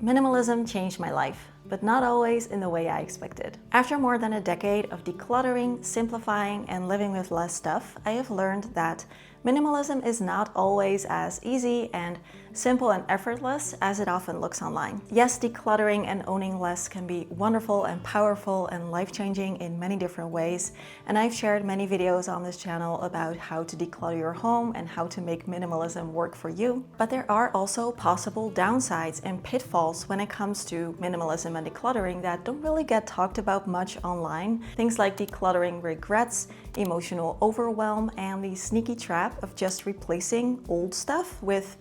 Minimalism changed my life, but not always in the way I expected. After more than a decade of decluttering, simplifying, and living with less stuff, I have learned that minimalism is not always as easy and simple and effortless as it often looks online. Yes, decluttering and owning less can be wonderful and powerful and life-changing in many different ways, and I've shared many videos on this channel about how to declutter your home and how to make minimalism work for you. But there are also possible downsides and pitfalls when it comes to minimalism and decluttering that don't really get talked about much online. Things like decluttering regrets, emotional overwhelm, and the sneaky trap of just replacing old stuff with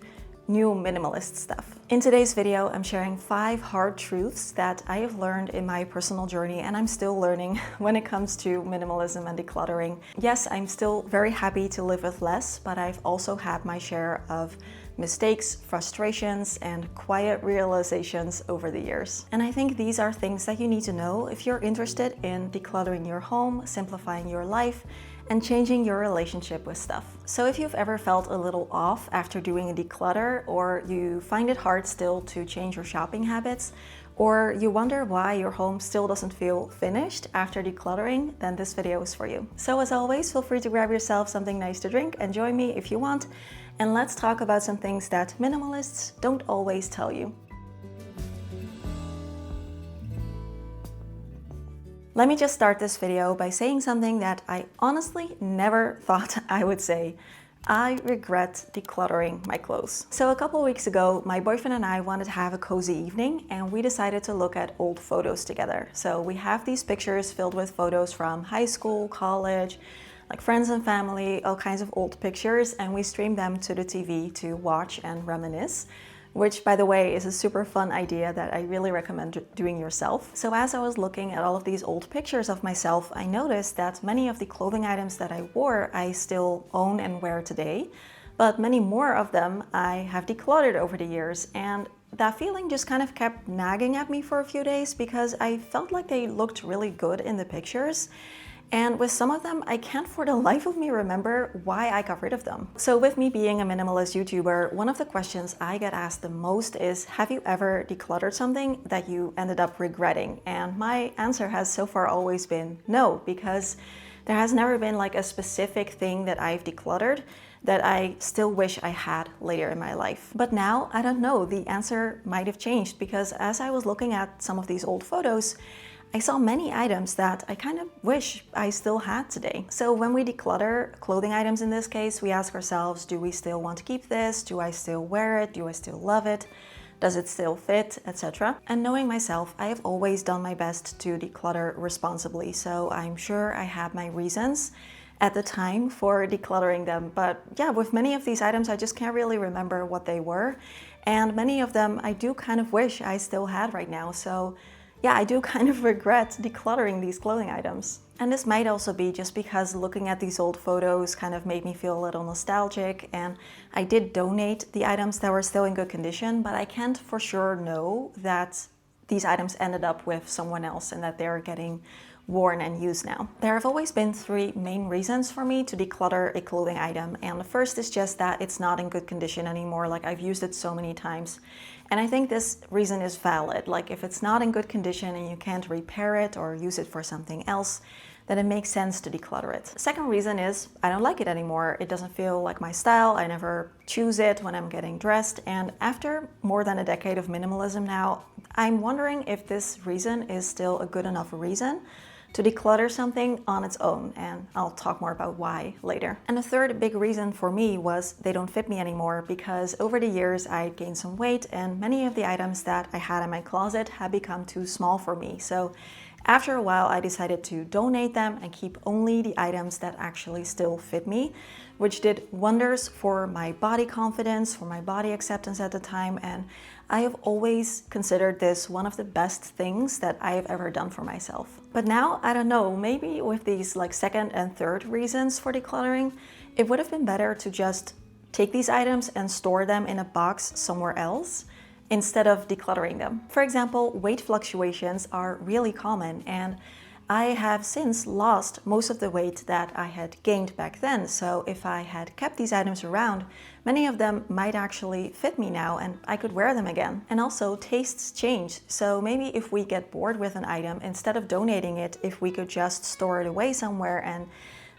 new minimalist stuff. In today's video, I'm sharing 5 hard truths that I have learned in my personal journey and I'm still learning when it comes to minimalism and decluttering. Yes, I'm still very happy to live with less, but I've also had my share of mistakes, frustrations, and quiet realizations over the years. And I think these are things that you need to know if you're interested in decluttering your home, simplifying your life, and changing your relationship with stuff. So if you've ever felt a little off after doing a declutter, or you find it hard still to change your shopping habits, or you wonder why your home still doesn't feel finished after decluttering, then this video is for you. So as always, feel free to grab yourself something nice to drink and join me if you want, and let's talk about some things that minimalists don't always tell you. Let me just start this video by saying something that I honestly never thought I would say. I regret decluttering my clothes. So a couple weeks ago, my boyfriend and I wanted to have a cozy evening and we decided to look at old photos together. So we have these pictures filled with photos from high school, college, like friends and family, all kinds of old pictures, and we streamed them to the TV to watch and reminisce. Which, by the way, is a super fun idea that I really recommend doing yourself. So as I was looking at all of these old pictures of myself, I noticed that many of the clothing items that I wore, I still own and wear today, but many more of them I have decluttered over the years. And that feeling just kind of kept nagging at me for a few days because I felt like they looked really good in the pictures. And with some of them, I can't for the life of me remember why I got rid of them. So with me being a minimalist YouTuber, one of the questions I get asked the most is, have you ever decluttered something that you ended up regretting? And my answer has so far always been no, because there has never been like a specific thing that I've decluttered that I still wish I had later in my life. But now, I don't know, the answer might have changed because as I was looking at some of these old photos, I saw many items that I kind of wish I still had today. So when we declutter clothing items in this case, we ask ourselves, do we still want to keep this? Do I still wear it? Do I still love it? Does it still fit, etc.? And knowing myself, I have always done my best to declutter responsibly. So I'm sure I had my reasons at the time for decluttering them. But yeah, with many of these items, I just can't really remember what they were. And many of them I do kind of wish I still had right now. So yeah, I do kind of regret decluttering these clothing items. And this might also be just because looking at these old photos kind of made me feel a little nostalgic, and I did donate the items that were still in good condition, but I can't for sure know that these items ended up with someone else and that they're getting worn and used now. There have always been 3 main reasons for me to declutter a clothing item, and the first is just that it's not in good condition anymore. Like, I've used it so many times, and I think this reason is valid. Like, if it's not in good condition and you can't repair it or use it for something else, then it makes sense to declutter it. Second reason is I don't like it anymore. It doesn't feel like my style. I never choose it when I'm getting dressed. And after more than a decade of minimalism now, I'm wondering if this reason is still a good enough reason to declutter something on its own, and I'll talk more about why later. And the third big reason for me was they don't fit me anymore, because over the years I gained some weight and many of the items that I had in my closet had become too small for me. So after a while I decided to donate them and keep only the items that actually still fit me, which did wonders for my body confidence, for my body acceptance at the time, and I have always considered this one of the best things that I have ever done for myself. But now, I don't know, maybe with these like second and third reasons for decluttering, it would have been better to just take these items and store them in a box somewhere else instead of decluttering them. For example, weight fluctuations are really common, and I have since lost most of the weight that I had gained back then. So if I had kept these items around, many of them might actually fit me now and I could wear them again. And also tastes change. So maybe if we get bored with an item, instead of donating it, if we could just store it away somewhere and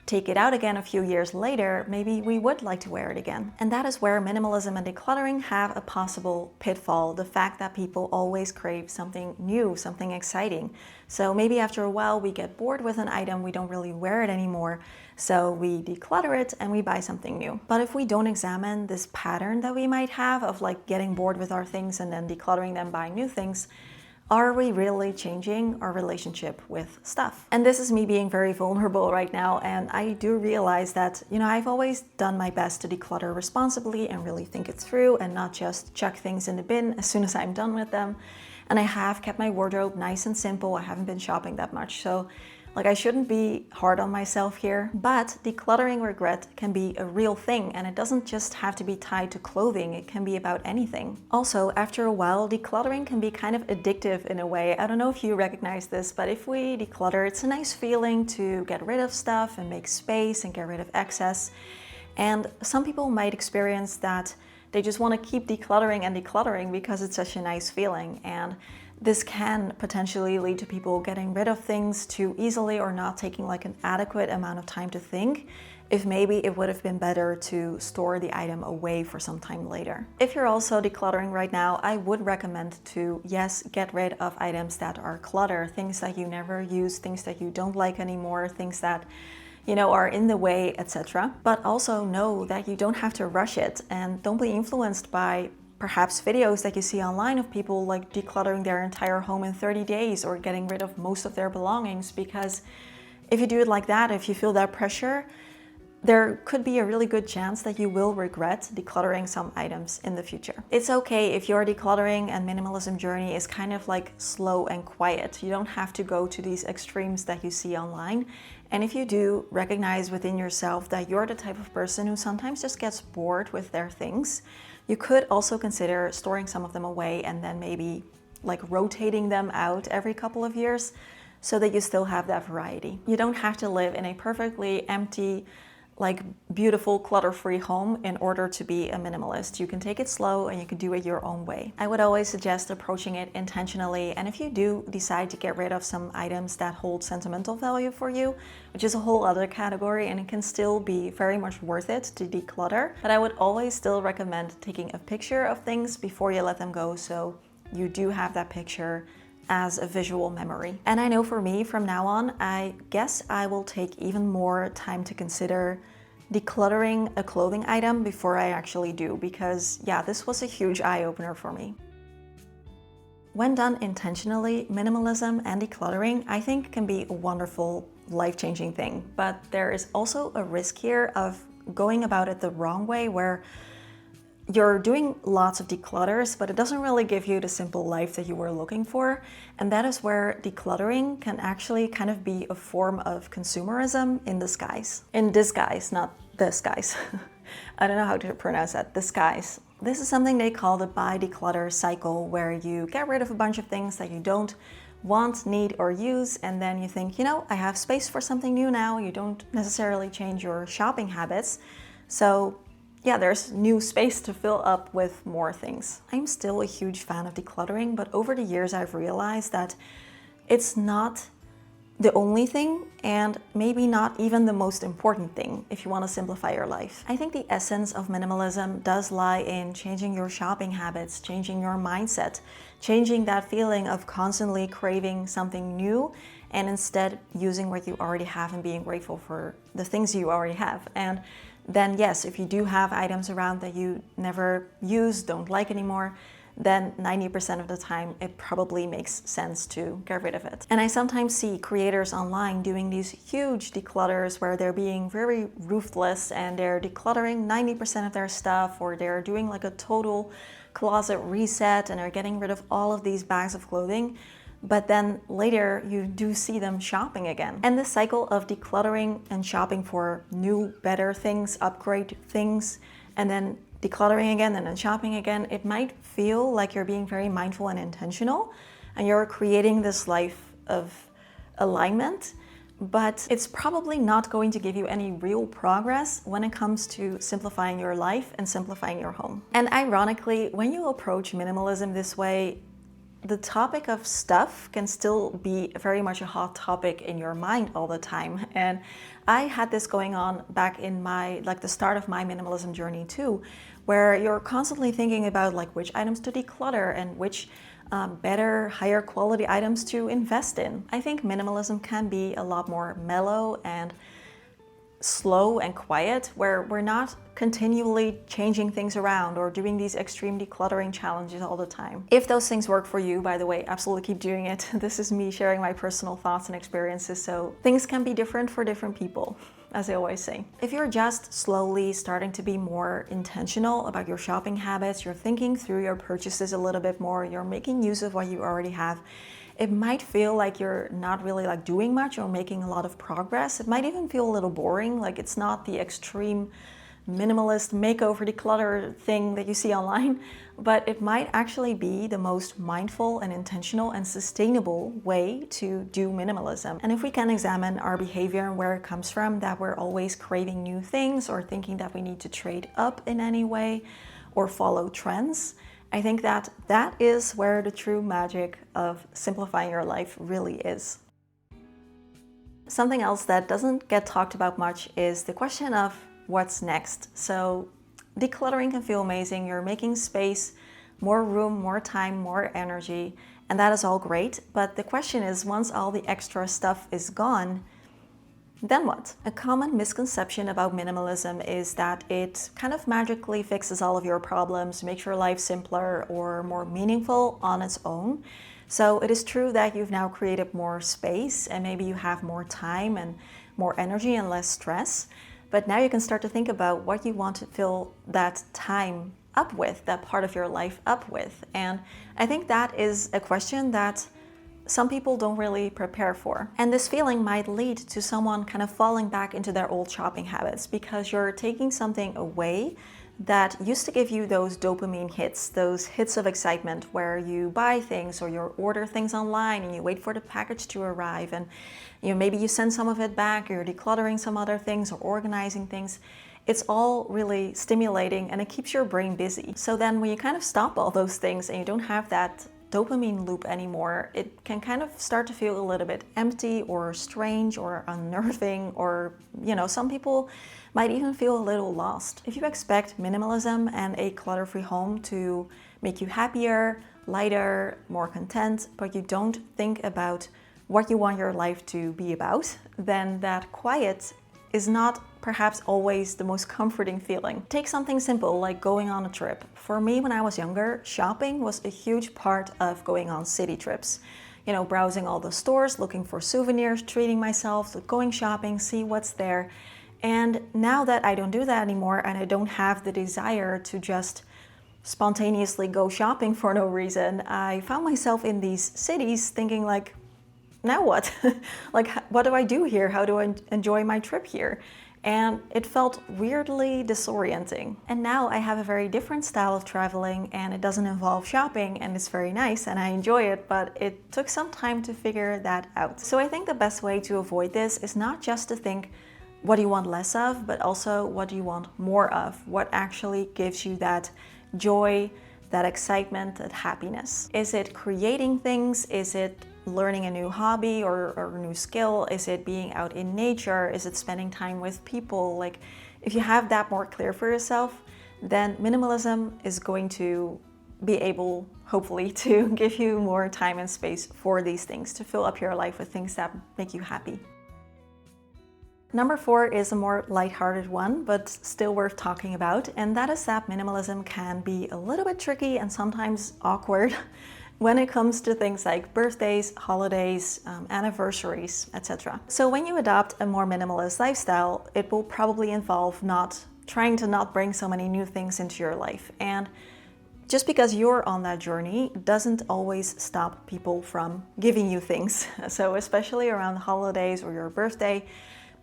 take it out again a few years later, maybe we would like to wear it again. And that is where minimalism and decluttering have a possible pitfall, the fact that people always crave something new, something exciting. So maybe after a while we get bored with an item, we don't really wear it anymore, so we declutter it and we buy something new. But if we don't examine this pattern that we might have of like getting bored with our things and then decluttering them, buying new things, are we really changing our relationship with stuff? And this is me being very vulnerable right now, and I do realize that, I've always done my best to declutter responsibly and really think it through and not just chuck things in the bin as soon as I'm done with them. And I have kept my wardrobe nice and simple. I haven't been shopping that much, so I shouldn't be hard on myself here, but decluttering regret can be a real thing, and it doesn't just have to be tied to clothing, it can be about anything. Also, after a while, decluttering can be kind of addictive in a way. I don't know if you recognize this, but if we declutter, it's a nice feeling to get rid of stuff and make space and get rid of excess. And some people might experience that they just want to keep decluttering and decluttering because it's such a nice feeling. And this can potentially lead to people getting rid of things too easily or not taking an adequate amount of time to think if maybe it would have been better to store the item away for some time later. If you're also decluttering right now, I would recommend to, yes, get rid of items that are clutter, things that you never use, things that you don't like anymore, things that are in the way, etc. But also know that you don't have to rush it, and don't be influenced by perhaps videos that you see online of people decluttering their entire home in 30 days or getting rid of most of their belongings, because if you do it like that, if you feel that pressure, there could be a really good chance that you will regret decluttering some items in the future. It's okay if your decluttering and minimalism journey is kind of slow and quiet. You don't have to go to these extremes that you see online. And if you do, recognize within yourself that you're the type of person who sometimes just gets bored with their things. You could also consider storing some of them away and then maybe rotating them out every couple of years so that you still have that variety. You don't have to live in a perfectly empty, beautiful clutter-free home in order to be a minimalist. You can take it slow and you can do it your own way. I would always suggest approaching it intentionally, and if you do decide to get rid of some items that hold sentimental value for you, which is a whole other category, and it can still be very much worth it to declutter, but I would always still recommend taking a picture of things before you let them go, so you do have that picture as a visual memory. And I know for me, from now on, I guess I will take even more time to consider decluttering a clothing item before I actually do, because this was a huge eye-opener for me. When done intentionally, minimalism and decluttering, I think, can be a wonderful, life-changing thing. But there is also a risk here of going about it the wrong way, where you're doing lots of declutters, but it doesn't really give you the simple life that you were looking for. And that is where decluttering can actually kind of be a form of consumerism in disguise. In disguise, not disguise. I don't know how to pronounce that, disguise. This is something they call the Buy-Declutter cycle, where you get rid of a bunch of things that you don't want, need, or use, and then you think, I have space for something new now. You don't necessarily change your shopping habits. So there's new space to fill up with more things. I'm still a huge fan of decluttering, but over the years I've realized that it's not the only thing, and maybe not even the most important thing if you want to simplify your life. I think the essence of minimalism does lie in changing your shopping habits, changing your mindset, changing that feeling of constantly craving something new, and instead using what you already have and being grateful for the things you already have. And then yes, if you do have items around that you never use, don't like anymore, then 90% of the time it probably makes sense to get rid of it. And I sometimes see creators online doing these huge declutters where they're being very ruthless and they're decluttering 90% of their stuff, or they're doing a total closet reset and are getting rid of all of these bags of clothing. But then later you do see them shopping again. And the cycle of decluttering and shopping for new, better things, upgrade things, and then decluttering again and then shopping again, it might feel like you're being very mindful and intentional, and you're creating this life of alignment, but it's probably not going to give you any real progress when it comes to simplifying your life and simplifying your home. And ironically, when you approach minimalism this way, the topic of stuff can still be very much a hot topic in your mind all the time. And I had this going on back in the start of my minimalism journey too, where you're constantly thinking about which items to declutter and which better, higher quality items to invest in. I think minimalism can be a lot more mellow and slow and quiet, where we're not continually changing things around or doing these extreme decluttering challenges all the time. If those things work for you, by the way, absolutely keep doing it. This is me sharing my personal thoughts and experiences, so things can be different for different people, as I always say. If you're just slowly starting to be more intentional about your shopping habits, you're thinking through your purchases a little bit more, you're making use of what you already have, it might feel like you're not really doing much or making a lot of progress. It might even feel a little boring, like it's not the extreme minimalist makeover declutter thing that you see online, but it might actually be the most mindful and intentional and sustainable way to do minimalism. And if we can examine our behavior and where it comes from, that we're always craving new things or thinking that we need to trade up in any way or follow trends, I think that that is where the true magic of simplifying your life really is. Something else that doesn't get talked about much is the question of what's next. So decluttering can feel amazing. You're making space, more room, more time, more energy, and that is all great. But the question is, once all the extra stuff is gone, then what? A common misconception about minimalism is that it kind of magically fixes all of your problems, makes your life simpler or more meaningful on its own. So it is true that you've now created more space and maybe you have more time and more energy and less stress. But now you can start to think about what you want to fill that time up with, that part of your life up with. And I think that is a question that some people don't really prepare for. And this feeling might lead to someone kind of falling back into their old shopping habits because you're taking something away that used to give you those dopamine hits, those hits of excitement where you buy things or you order things online and you wait for the package to arrive and maybe you send some of it back or you're decluttering some other things or organizing things. It's all really stimulating and it keeps your brain busy. So then when you kind of stop all those things and you don't have that dopamine loop anymore, it can kind of start to feel a little bit empty or strange or unnerving, or some people might even feel a little lost. If you expect minimalism and a clutter-free home to make you happier, lighter, more content, but you don't think about what you want your life to be about, then that quiet is not perhaps always the most comforting feeling. Take something simple like going on a trip. For me, when I was younger, shopping was a huge part of going on city trips. Browsing all the stores, looking for souvenirs, treating myself, going shopping, see what's there. And now that I don't do that anymore and I don't have the desire to just spontaneously go shopping for no reason, I found myself in these cities thinking now what? What do I do here? How do I enjoy my trip here? And it felt weirdly disorienting. And now I have a very different style of traveling and it doesn't involve shopping and it's very nice and I enjoy it, but it took some time to figure that out. So I think the best way to avoid this is not just to think what do you want less of, but also what do you want more of? What actually gives you that joy, that excitement, that happiness? Is it creating things? Is it learning a new hobby or a new skill? Is it being out in nature? Is it spending time with people? If you have that more clear for yourself, then minimalism is going to be able, hopefully, to give you more time and space for these things, to fill up your life with things that make you happy. Number 4 is a more lighthearted one, but still worth talking about, and that is that minimalism can be a little bit tricky and sometimes awkward when it comes to things like birthdays, holidays, anniversaries, etc. So when you adopt a more minimalist lifestyle, it will probably involve trying to not bring so many new things into your life. And just because you're on that journey doesn't always stop people from giving you things. So especially around the holidays or your birthday,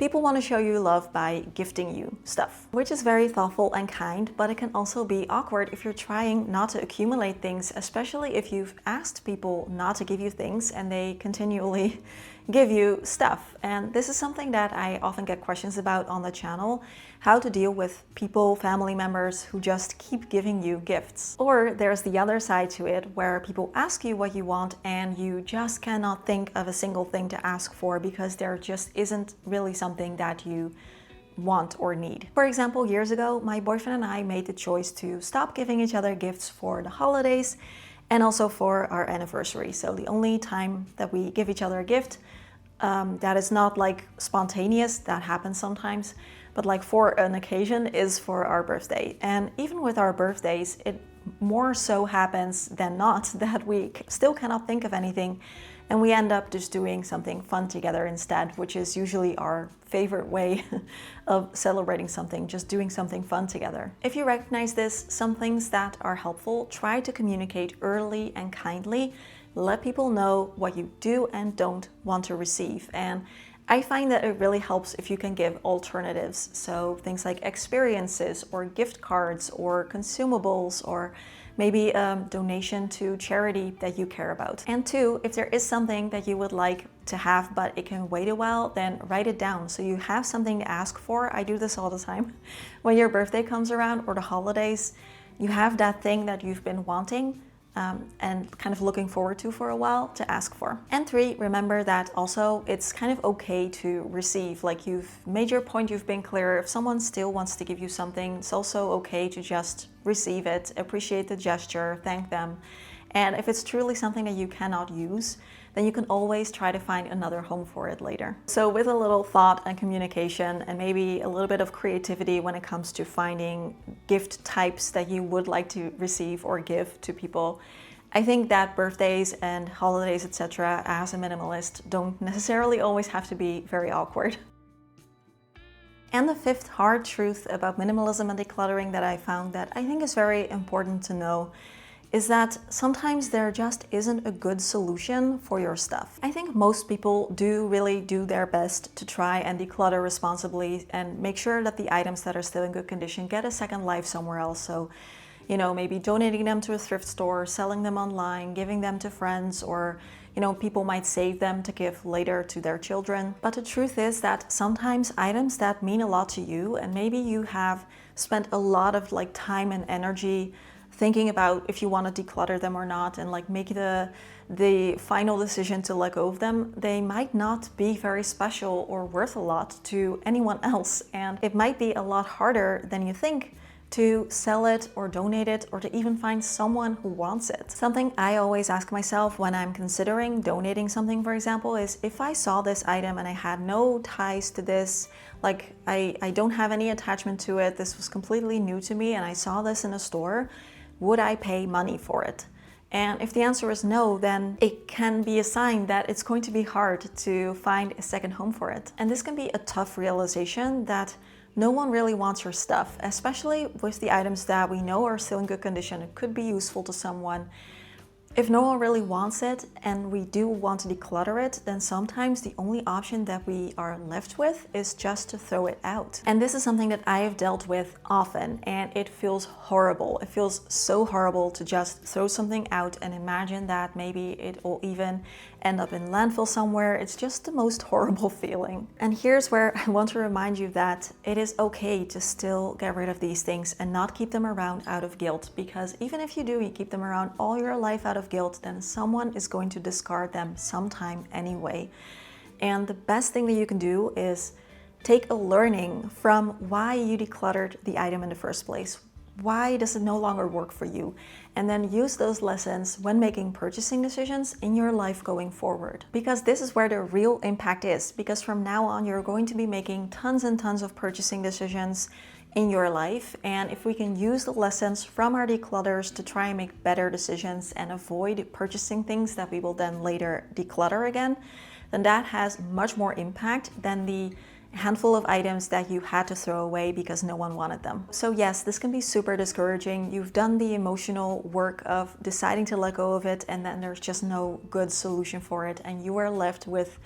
People want to show you love by gifting you stuff, which is very thoughtful and kind, but it can also be awkward if you're trying not to accumulate things, especially if you've asked people not to give you things and they continually give you stuff. And this is something that I often get questions about on the channel, how to deal with people, family members who just keep giving you gifts. Or there's the other side to it where people ask you what you want and you just cannot think of a single thing to ask for because there just isn't really something that you want or need. For example, years ago, my boyfriend and I made the choice to stop giving each other gifts for the holidays and also for our anniversary. So the only time that we give each other a gift that is not like spontaneous, that happens sometimes, but like for an occasion is for our birthday. And even with our birthdays, it more so happens than not that we still cannot think of anything and we end up just doing something fun together instead, which is usually our favorite way of celebrating something, just doing something fun together. If you recognize this, some things that are helpful, try to communicate early and kindly. Let people know what you do and don't want to receive. And I find that it really helps if you can give alternatives. So things like experiences or gift cards or consumables or maybe a donation to charity that you care about. And two, if there is something that you would like to have but it can wait a while, then write it down so you have something to ask for. I do this all the time. When your birthday comes around or the holidays, you have that thing that you've been wanting and kind of looking forward to for a while to ask for. And three, remember that also it's kind of okay to receive. Like you've made your point, you've been clear. If someone still wants to give you something, it's also okay to just receive it, appreciate the gesture, thank them. And if it's truly something that you cannot use, then you can always try to find another home for it later. So with a little thought and communication and maybe a little bit of creativity when it comes to finding gift types that you would like to receive or give to people, I think that birthdays and holidays, etc., as a minimalist don't necessarily always have to be very awkward. And the fifth hard truth about minimalism and decluttering that I found that I think is very important to know is that sometimes there just isn't a good solution for your stuff. I think most people really do their best to try and declutter responsibly and make sure that the items that are still in good condition get a second life somewhere else. So, you know, maybe donating them to a thrift store, selling them online, giving them to friends, or, you know, people might save them to give later to their children. But the truth is that sometimes items that mean a lot to you, and maybe you have spent a lot of like time and energy thinking about if you want to declutter them or not and like make the final decision to let go of them, they might not be very special or worth a lot to anyone else. And it might be a lot harder than you think to sell it or donate it or to even find someone who wants it. Something I always ask myself when I'm considering donating something, for example, is if I saw this item and I had no ties to this, like I don't have any attachment to it, this was completely new to me and I saw this in a store, would I pay money for it? And if the answer is no, then it can be a sign that it's going to be hard to find a second home for it. And this can be a tough realization that no one really wants your stuff, especially with the items that we know are still in good condition. It could be useful to someone. If no one really wants it and we do want to declutter it, then sometimes the only option that we are left with is just to throw it out. And this is something that I have dealt with often and it feels horrible. It feels so horrible to just throw something out and imagine that maybe it will even end up in landfill somewhere. It's just the most horrible feeling. And here's where I want to remind you that it is okay to still get rid of these things and not keep them around out of guilt, because even if you keep them around all your life out of guilt, then someone is going to discard them sometime anyway. And the best thing that you can do is take a learning from why you decluttered the item in the first place. Why does it no longer work for you? And then use those lessons when making purchasing decisions in your life going forward. Because this is where the real impact is. Because from now on, you're going to be making tons and tons of purchasing decisions in your life. And if we can use the lessons from our declutters to try and make better decisions and avoid purchasing things that we will then later declutter again, then that has much more impact than the handful of items that you had to throw away because no one wanted them. So yes, this can be super discouraging. You've done the emotional work of deciding to let go of it and then there's just no good solution for it and you are left with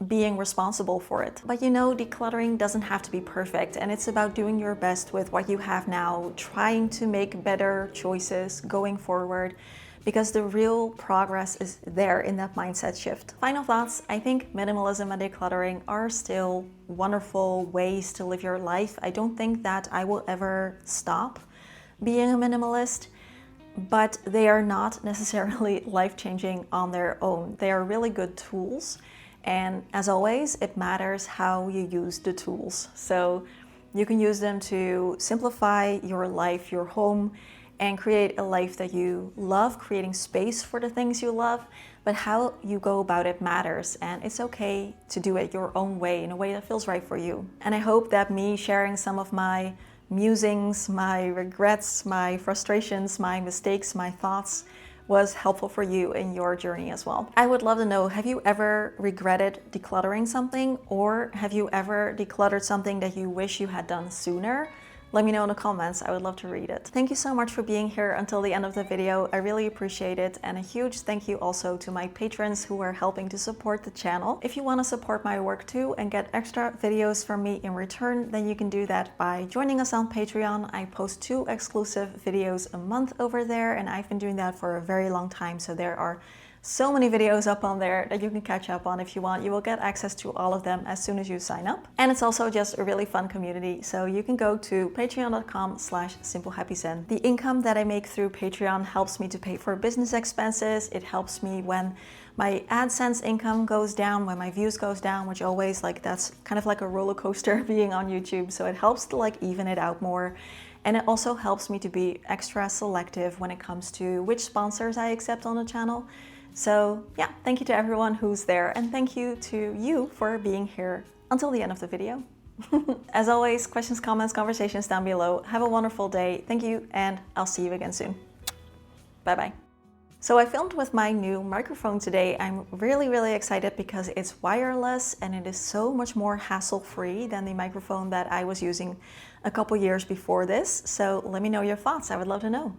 being responsible for it. But you know, decluttering doesn't have to be perfect, and it's about doing your best with what you have now, trying to make better choices going forward, because the real progress is there in that mindset shift. Final thoughts, I think minimalism and decluttering are still wonderful ways to live your life. I don't think that I will ever stop being a minimalist, but they are not necessarily life-changing on their own. They are really good tools, and as always, it matters how you use the tools. So you can use them to simplify your life, your home, and create a life that you love, creating space for the things you love, but how you go about it matters, and it's okay to do it your own way, in a way that feels right for you. And I hope that me sharing some of my musings, my regrets, my frustrations, my mistakes, my thoughts was helpful for you in your journey as well. I would love to know, have you ever regretted decluttering something, or have you ever decluttered something that you wish you had done sooner? Let me know in the comments, I would love to read it. Thank you so much for being here until the end of the video. I really appreciate it. And a huge thank you also to my patrons who are helping to support the channel. If you want to support my work too and get extra videos from me in return, then you can do that by joining us on Patreon. I post 2 exclusive videos a month over there, and I've been doing that for a very long time. So there are so many videos up on there that you can catch up on if you want. You will get access to all of them as soon as you sign up. And it's also just a really fun community. So you can go to patreon.com/simplehappyzen. The income that I make through Patreon helps me to pay for business expenses. It helps me when my AdSense income goes down, when my views goes down, which always, like, that's kind of like a roller coaster being on YouTube. So it helps to like even it out more. And it also helps me to be extra selective when it comes to which sponsors I accept on the channel. So yeah, thank you to everyone who's there, and thank you to you for being here until the end of the video. As always, questions, comments, conversations down below. Have a wonderful day. Thank you, and I'll see you again soon. Bye-bye. So I filmed with my new microphone today. I'm really excited because it's wireless and it is so much more hassle-free than the microphone that I was using a couple years before this. So let me know your thoughts. I would love to know.